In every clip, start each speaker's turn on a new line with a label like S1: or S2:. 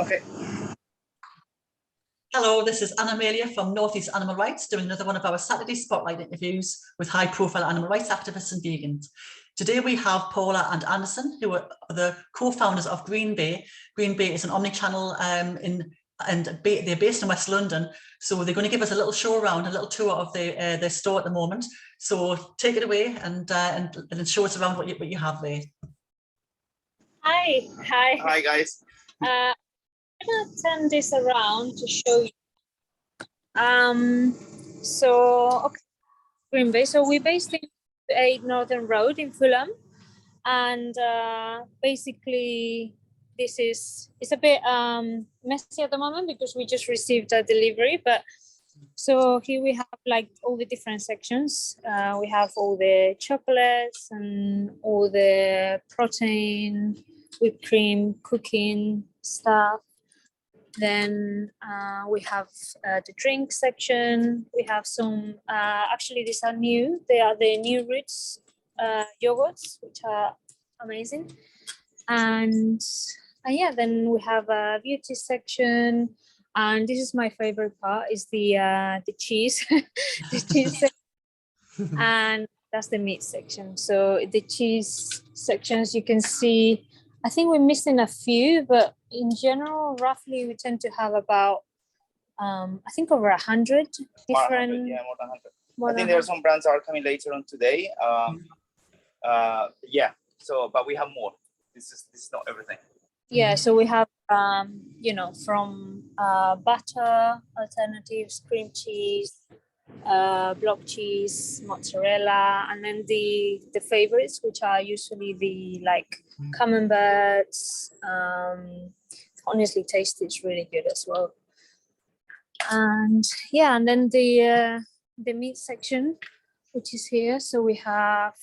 S1: Okay.
S2: Hello, this is Anna Amelia from Northeast Animal Rights, doing another one of our Saturday Spotlight interviews with high-profile animal rights activists and vegans. Today we have Paula and Anderson, who are the co-founders of Green Bay. Green Bay is an omni-channel they're based in West London. So they're going to give us a little show around, a little tour of their store at the moment. So take it away and show us around what you have there.
S3: Hi.
S1: Hi, guys.
S3: I'm gonna turn this around to show you. Okay, Green Bay. So we're based in 8 Northern Road in Fulham, and basically it's a bit messy at the moment because we just received a delivery. But so here we have like all the different sections. We have all the chocolates and all the protein, whipped cream, cooking stuff. Then we have the drink section. We have some, actually these are new. They are the new roots yogurts, which are amazing. And yeah, then we have a beauty section. And this is my favorite part, is the cheese, the cheese section. And that's the meat section. So the cheese sections, you can see, I think we're missing a few, but in general, roughly, we tend to have about, I think over 100 different.
S1: 100, yeah, more than 100. I think there are some brands are coming later on today. Yeah. So, but we have more. This is not everything.
S3: Yeah. So we have, from butter alternatives, cream cheese, block cheese, mozzarella, and then the favorites, which are usually the like camemberts. Honestly, taste is really good as well. And yeah, and then the meat section, which is here. So we have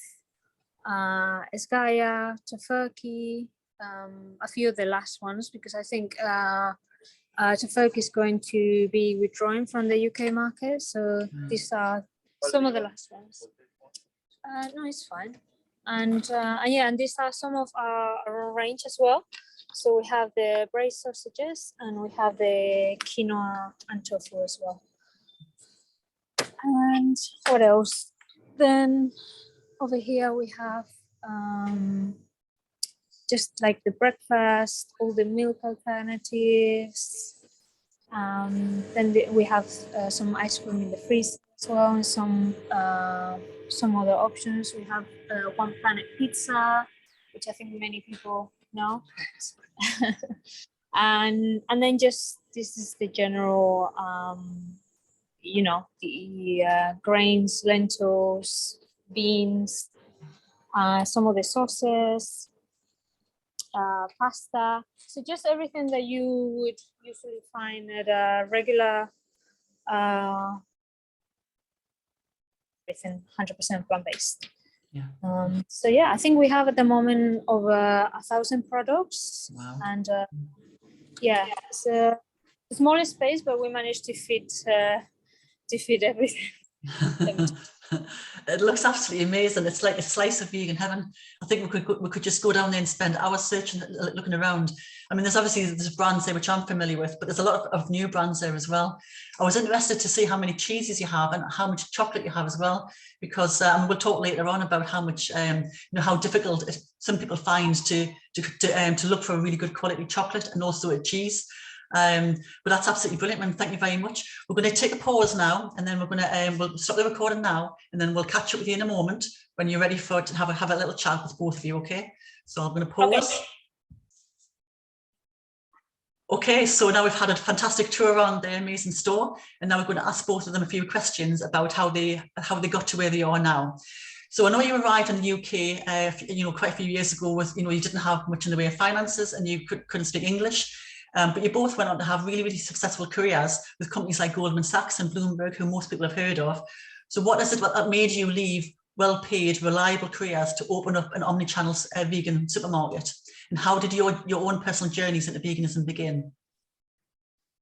S3: esgaya, tofurkey, a few of the last ones, because I think tofurkey is going to be withdrawing from the UK market. So these are some of the last ones. No, it's fine. And yeah, and these are some of our range as well. So we have the braised sausages and we have the quinoa and tofu as well. And what else? Then over here we have just like the breakfast, all the milk alternatives. Then we have some ice cream in the freezer as well, and some other options. We have One Planet Pizza, which I think many people know. and then just this is the general, the grains, lentils, beans, some of the sauces, pasta. So just everything that you would usually find at a regular, everything 100% plant-based.
S2: Yeah.
S3: So yeah, I think we have at the moment over 1,000 products.
S2: Wow.
S3: And yeah, it's a smaller space, but we managed to fit everything.
S2: It looks absolutely amazing. It's like a slice of vegan heaven. I think we could just go down there and spend hours searching, looking around. I mean, there's brands there which I'm familiar with, but there's a lot of new brands there as well. I was interested to see how many cheeses you have and how much chocolate you have as well, because we'll talk later on about how much how difficult some people find to look for a really good quality chocolate and also a cheese. But that's absolutely brilliant, and thank you very much. We're going to take a pause now, and then we're going to we'll stop the recording now, and then we'll catch up with you in a moment when you're ready to have a little chat with both of you. Okay, so I'm going to pause. Okay, so now we've had a fantastic tour around the amazing store, and now we're going to ask both of them a few questions about how they got to where they are now. So I know you arrived in the UK, quite a few years ago. With you didn't have much in the way of finances, and you couldn't speak English. But you both went on to have really, really successful careers with companies like Goldman Sachs and Bloomberg, who most people have heard of. So what is it that made you leave well-paid, reliable careers to open up an omni-channel vegan supermarket? And how did your own personal journeys into veganism begin?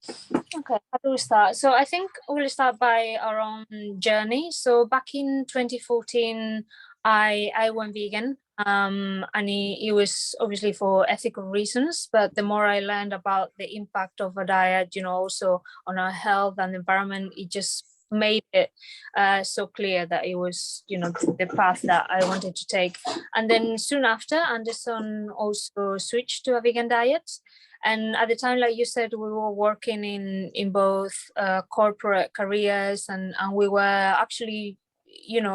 S3: Okay, how do we start? So I think we'll start by our own journey. So back in 2014, I went vegan. and it was obviously for ethical reasons. But the more I learned about the impact of a diet, also on our health and environment, it just made it so clear that it was, the path that I wanted to take. And then soon after, Anderson also switched to a vegan diet. And at the time, like you said, we were working in both corporate careers, and we were actually, in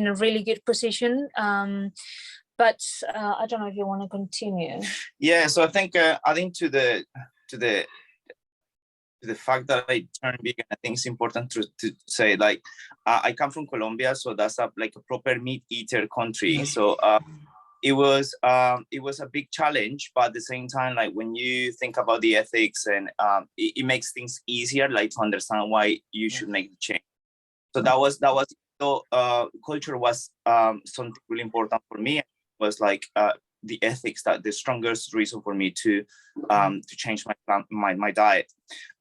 S3: a really good position. But I don't know if you want to continue.
S1: Yeah, so I think adding to the fact that I turned vegan, I think it's important to say, like, I come from Colombia, so that's like a proper meat eater country. So it was a big challenge, but at the same time, like, when you think about the ethics, and it makes things easier, like, to understand why you should make the change. So that was so culture was something really important for me. It was like the ethics, that the strongest reason for me to change my diet.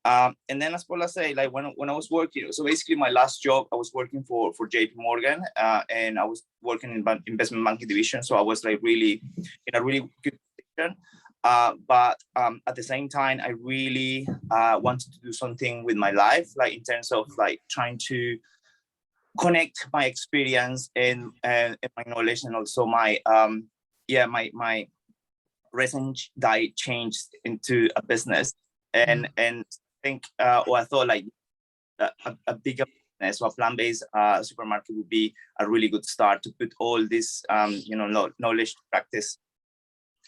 S1: And then, as Paula said, like, when I was working, so basically my last job, I was working for JP Morgan, and I was working in investment banking division. So I was like really in a really good position. But at the same time, I really wanted to do something with my life, like in terms of like trying to connect my experience and my knowledge, and also my my recent diet changed into a business, and I think or I thought like a bigger business or a plant-based supermarket would be a really good start to put all this knowledge to practice.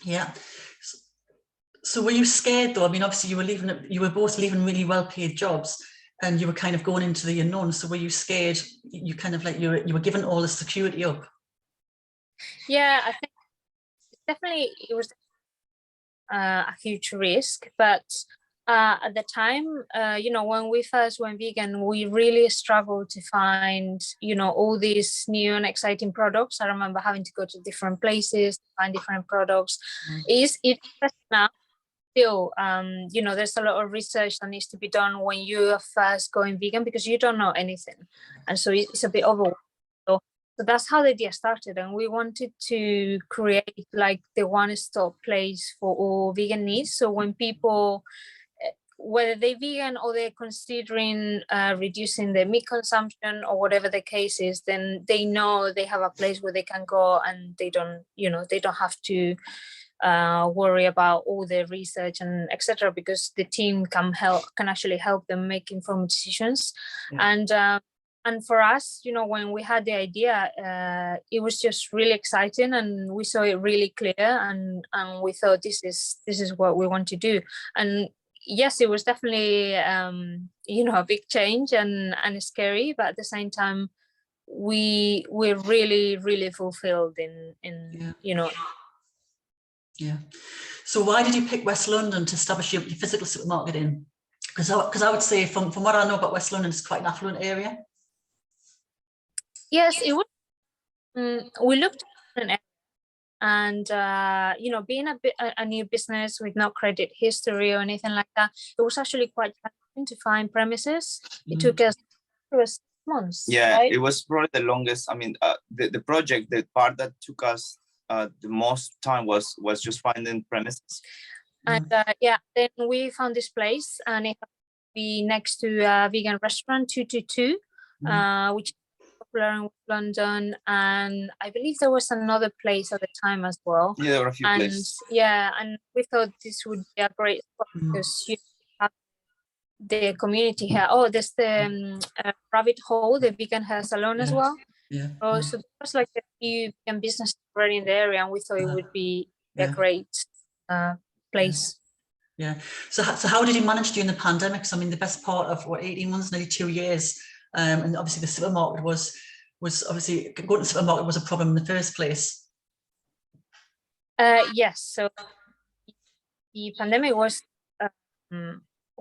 S2: Yeah. So were you scared though? I mean, obviously you were both leaving really well-paid jobs, and you were kind of going into the unknown. So were you scared? You kind of like you were given all the security up.
S3: Yeah, I think definitely it was a huge risk, but at the time, when we first went vegan, we really struggled to find, all these new and exciting products. I remember having to go to different places to find different products. It's now still, there's a lot of research that needs to be done when you are first going vegan, because you don't know anything, and so it's a bit overwhelming. So that's how the idea started, and we wanted to create like the one-stop place for all vegan needs. So when people, whether they're vegan or they're considering reducing their meat consumption or whatever the case is, then they know they have a place where they can go, and they don't have to worry about all the research and etc., because the team can actually help them make informed decisions. And for us, when we had the idea, it was just really exciting, and we saw it really clear, and we thought this is what we want to do. And yes, it was definitely a big change and scary, but at the same time we're really, really fulfilled in.
S2: Yeah. So why did you pick West London to establish your physical supermarket in? Because I would say from what I know about West London, it's quite an affluent area.
S3: Yes, it was. We looked at an area, and being a new business with no credit history or anything like that, it was actually quite challenging to find premises. It took us 6 months.
S1: Yeah,
S3: right?
S1: It was probably the longest. I mean, the project, the part that took us the most time was just finding premises.
S3: And then we found this place, and it happened to be next to a vegan restaurant, 222, which is popular in London. And I believe there was another place at the time as well.
S1: Yeah, there were a few places.
S3: Yeah, and we thought this would be a great spot because you have the community here. Oh, there's the Rabbit Hole, the vegan hair salon as well.
S2: Yeah.
S3: So there was like a few vegan businesses already in the area, and we thought it would be a great place.
S2: Yeah. So how did you manage during the pandemic? So, I mean, the best part of 18 months, nearly 2 years, and obviously the supermarket was obviously going to the supermarket was a problem in the first place.
S3: Yes. So the pandemic was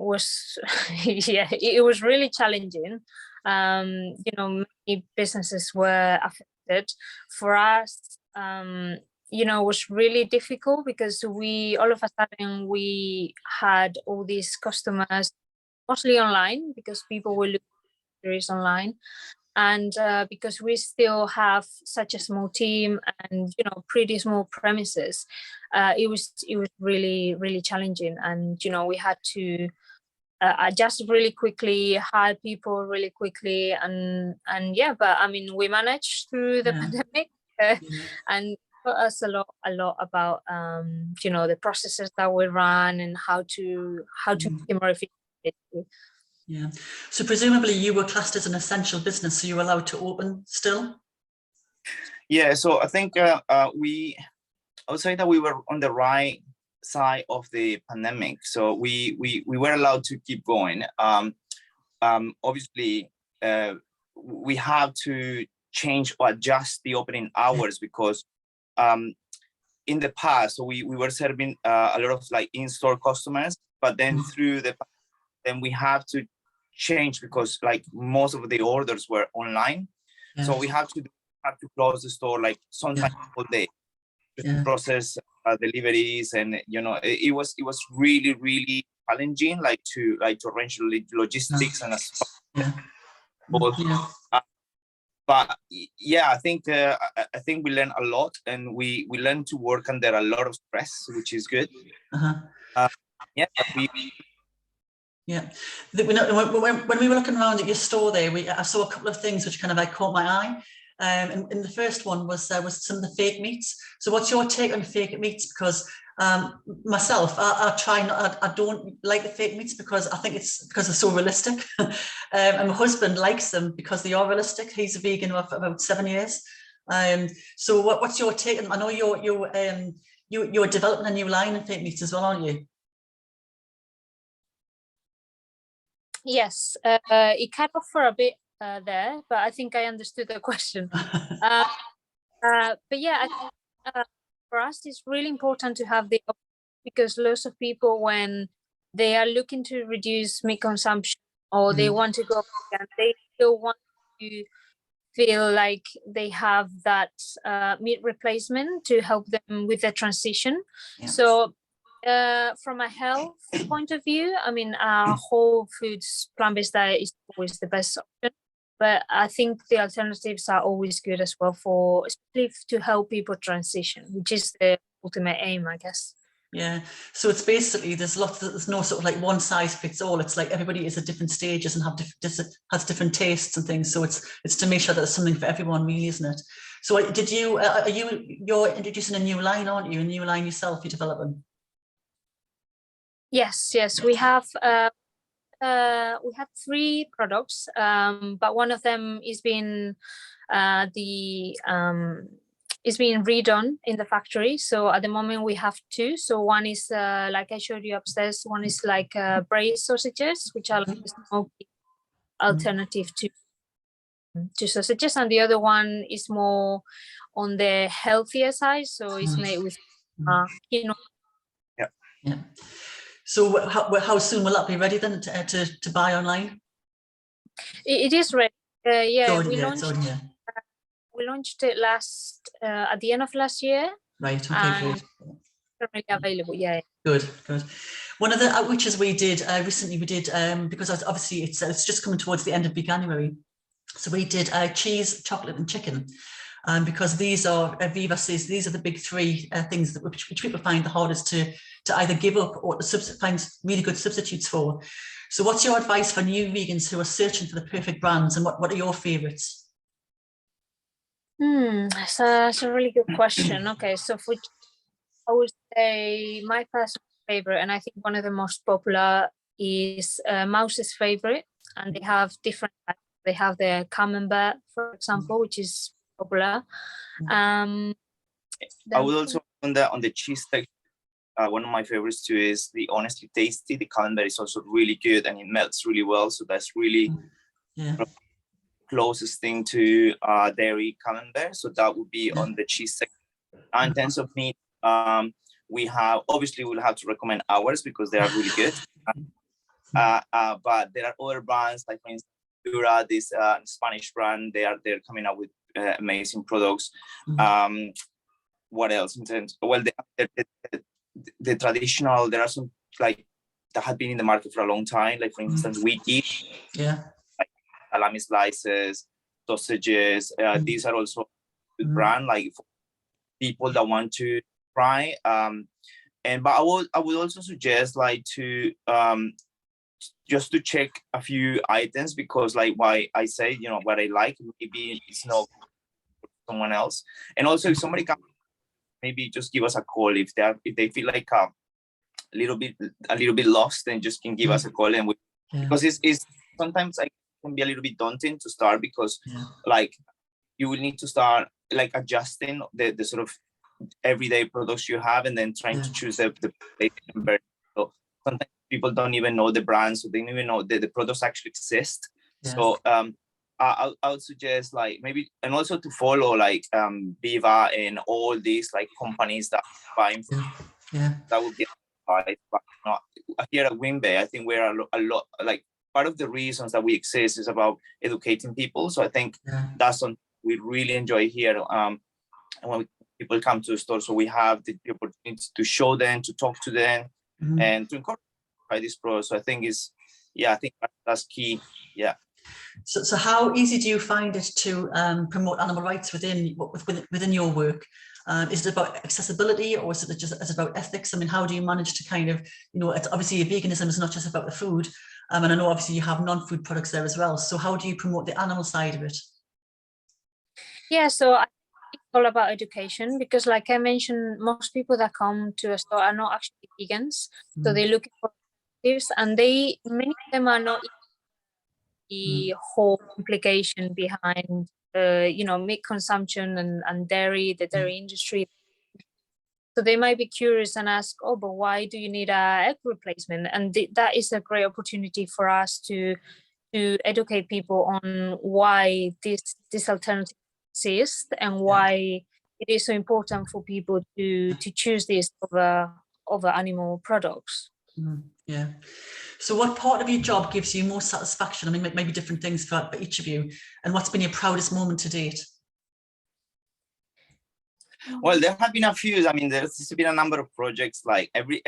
S3: yeah, it was really challenging. Many businesses were affected. For us, it was really difficult because all of a sudden we had all these customers, mostly online, because people were looking for groceries online. And because we still have such a small team and pretty small premises, it was really, really challenging. And we had to adjust really quickly, hire people really quickly, and yeah. But I mean, we managed through the pandemic, and taught us a lot about the processes that we run and how to make it more efficient.
S2: Yeah. So presumably you were classed as an essential business, so you were allowed to open still?
S1: Yeah. So I think I would say that we were on the right side of the pandemic, so we were allowed to keep going. Obviously, we have to change or adjust the opening hours because in the past, so we were serving a lot of like in-store customers, but then then we have to change because like most of the orders were online, so we have to close the store like sometimes all day to process deliveries, and it was really, really challenging, like to arrange logistics and but yeah, I think we learned a lot, and we learned to work under a lot of stress, which is good. Yeah, but
S2: yeah. When we were looking around at your store there, I saw a couple of things which kind of like caught my eye. And the first one was some of the fake meats. So what's your take on fake meats? Because myself, I don't like the fake meats because I think it's because they're so realistic. And my husband likes them because they are realistic. He's a vegan for about 7 years. So what's your take? I know you're developing a new line of fake meats as well, aren't you?
S3: Yes, it cut off for a bit there, but I think I understood the question. But yeah, for us, it's really important to have the option, because lots of people, when they are looking to reduce meat consumption or they want to go vegan, they still want to feel like they have that meat replacement to help them with the transition. So from a health point of view, I mean, whole foods plant-based diet is always the best option, but I think the alternatives are always good as well, especially to help people transition, which is the ultimate aim, I guess.
S2: Yeah, so it's basically there's no sort of like one size fits all. It's like everybody is at different stages and has different tastes and things. So it's to make sure that there's something for everyone, really, isn't it? So you're introducing a new line, aren't you? A new line yourself, you're developing.
S3: Yes, we have 3 products, but one of them is being redone in the factory. So at the moment we have 2. So one is like I showed you upstairs. One is like braised sausages, which are like a smoky alternative to sausages, and the other one is more on the healthier side. So it's made with quinoa.
S2: Yeah. So how soon will that be ready then to buy online?
S3: It is ready. Yeah,
S2: we
S3: launched it at the end of last year.
S2: Right. Okay. Good.
S3: Currently available. Yeah.
S2: Good. One of the outreaches we did recently, because obviously it's just coming towards the end of January, so we did cheese, chocolate, and chicken. Because these are Viva says these are the big 3 things which people find the hardest to either give up or to find really good substitutes for. So what's your advice for new vegans who are searching for the perfect brands, and what are your favorites?
S3: That's a really good question. Okay, so I would say my personal favorite, and I think one of the most popular, is Mouse's Favorite, and they have different types. They have the camembert, for example, which is popular.
S1: I would also on the cheese section. One of my favorites too is the Honestly Tasty. The camembert is also really good, and it melts really well. So that's really closest thing to dairy camembert. So that would be on the cheese section. And in terms of meat, we'll have to recommend ours because they are really good. But there are other brands, like for instance, Dura, this Spanish brand. They're coming up with amazing products. What else? In terms, the traditional. There are some like that have been in the market for a long time. Like for instance, Wiki.
S2: Yeah.
S1: Like salami slices. sausages. These are also good brand, like for people that want to try. But I would also suggest like to just to check a few items, because like why I say, you know, what I like, maybe it's not for someone else. And also if somebody can maybe just give us a call if they feel like a little bit lost, then just can give us a call. And because it's sometimes like can be a little bit daunting to start, because like you will need to start like adjusting the sort of everyday products you have, and then trying to choose the so sometimes people don't even know the brands, so they don't even know that the products actually exist. So I would suggest like maybe, and also to follow like Viva and all these like companies that buying from, that would be right. But not here at Wimbe, I think we're a lot like part of the reasons that we exist is about educating people. So I think that's something we really enjoy here. And when people come to the store, so we have the opportunity to show them, to talk to them, and to encourage this process. So I think I think that's key. Yeah.
S2: So how easy do you find it to promote animal rights within your work? Is it about accessibility, or is it just about ethics? I mean, how do you manage to kind of, you know, it's obviously veganism is not just about the food, and I know obviously you have non-food products there as well. So how do you promote the animal side of it?
S3: Yeah, so I think it's all about education, because like I mentioned, most people that come to a store are not actually vegans. So they're looking for alternatives, and many of them are not the whole implication behind you know, meat consumption and the dairy industry. So they might be curious and ask, oh, but why do you need a egg replacement? And that is a great opportunity for us to educate people on why this alternative exists, and why it is so important for people to choose this over animal products.
S2: Yeah. So what part of your job gives you most satisfaction? I mean, maybe different things for each of you. And what's been your proudest moment to date?
S1: Well, there have been a few. I mean, there's been a number of projects. Like every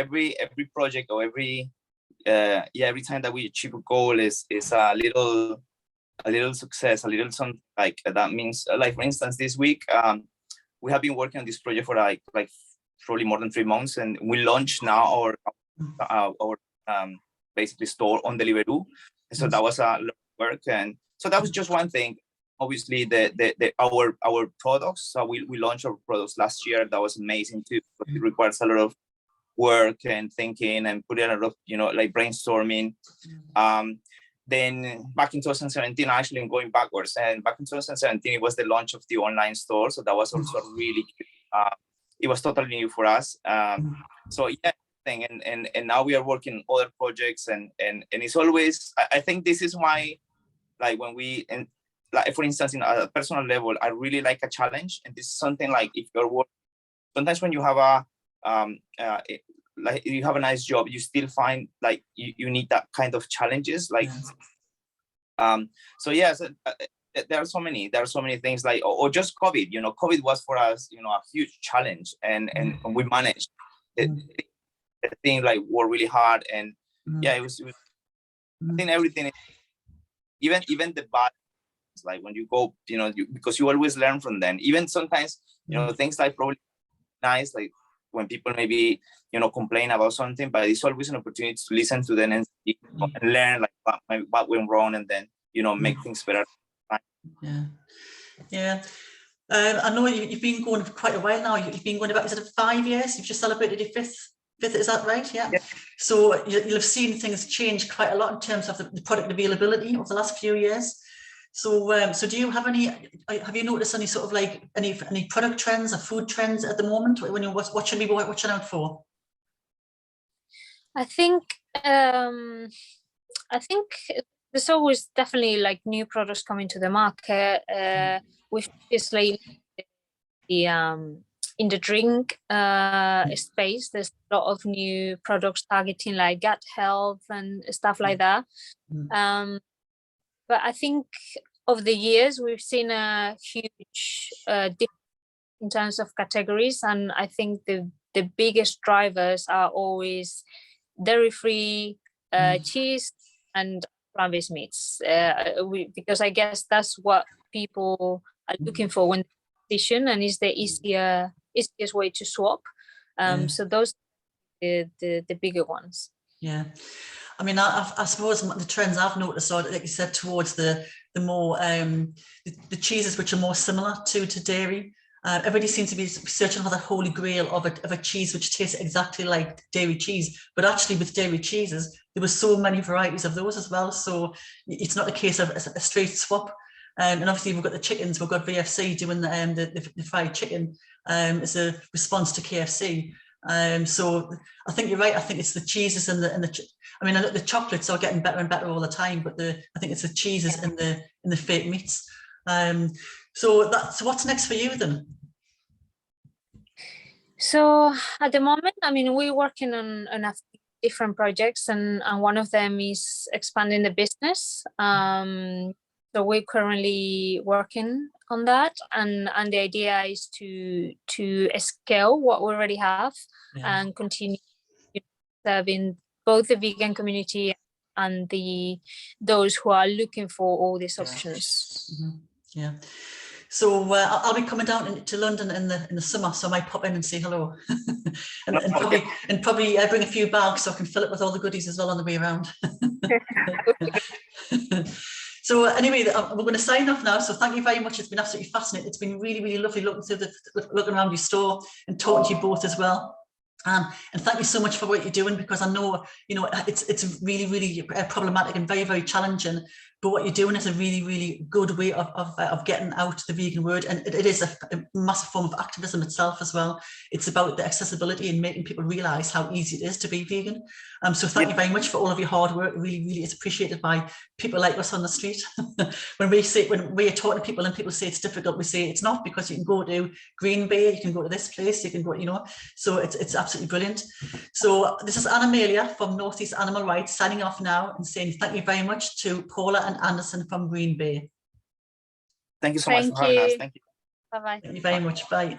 S1: project, or every time that we achieve a goal is a little success, a little something like that. Means like, for instance, this week we have been working on this project for like probably more than 3 months, and we launched now our basically store on Deliveroo. So that was a lot of work, and so that was just one thing. Obviously, our products. So we launched our products last year. That was amazing too. But it requires a lot of work and thinking, and putting a lot of, you know, like brainstorming. Then back in 2017, actually, and going backwards, and back in 2017, it was the launch of the online store. So that was also really, it was totally new for us. So yeah, and now we are working on other projects, and it's always, I think this is why, like when like for instance, in a personal level, I really like a challenge, and this is something like if you're working, sometimes when you have like you have a nice job, you still find like you need that kind of challenges, like so yeah, so, there are so many things, like or just COVID. You know, COVID was for us, you know, a huge challenge, and we managed the thing, like were really hard, and yeah, it was I think everything, even the bad, like when you go, you know, because you always learn from them. Even sometimes, you know, things like probably nice, like when people maybe, you know, complain about something, but it's always an opportunity to listen to them and learn like what went wrong, and then, you know, make things better.
S2: Yeah. I know you've been going for quite a while now. You've been going about, is it 5 years? You've just celebrated your fifth, is that right? Yeah. So you'll have seen things change quite a lot in terms of the product availability over the last few years. So, so do you have have you noticed any sort of like any product trends or food trends at the moment? What should we be watching out for?
S3: I think there's always definitely like new products coming to the market. We've obviously in the drink space, there's a lot of new products targeting like gut health and stuff like that. But I think over the years, we've seen a huge difference in terms of categories. And I think the biggest drivers are always dairy-free cheese and plant-based meats, because I guess that's what people are looking for when decision, and is the easiest way to swap. So those are the bigger ones.
S2: Yeah, I mean, I suppose the trends I've noticed are, like you said, towards the more the cheeses which are more similar to dairy. Everybody seems to be searching for the holy grail of a cheese which tastes exactly like dairy cheese. But actually, with dairy cheeses, there were so many varieties of those as well. So it's not a case of a straight swap. And obviously, we've got the chickens. We've got VFC doing the fried chicken as a response to KFC. So I think you're right. I think it's the cheeses and the I mean, the chocolates are getting better and better all the time, but I think it's the cheeses and the fake meats. So what's next for you then?
S3: So at the moment, I mean, we're working on a different projects, and one of them is expanding the business. So we're currently working on that, and the idea is to scale what we already have and continue serving both the vegan community and those who are looking for all these options.
S2: Yeah. So I'll be coming down to London in the summer, so I might pop in and say hello, and probably bring a few bags so I can fill it with all the goodies as well on the way around. So anyway, we're going to sign off now. So thank you very much. It's been absolutely fascinating. It's been really, really lovely looking around your store and talking to you both as well. And thank you so much for what you're doing, because I know, it's really, really problematic and very, very challenging. But what you're doing is a really, really good way of getting out the vegan word. And it is a massive form of activism itself as well. It's about the accessibility and making people realise how easy it is to be vegan. So thank you very much for all of your hard work. It really, really is appreciated by people like us on the street. when we are talking to people and people say it's difficult, we say it's not, because you can go to Green Bay, you can go to this place, you can go, so it's absolutely brilliant. So this is Anna Amelia from North East Animal Rights signing off now and saying thank you very much to Paula and Anderson from Green Bay.
S1: Thank you so much for having us. Thank you.
S3: Bye-bye.
S2: Thank you very much. Bye.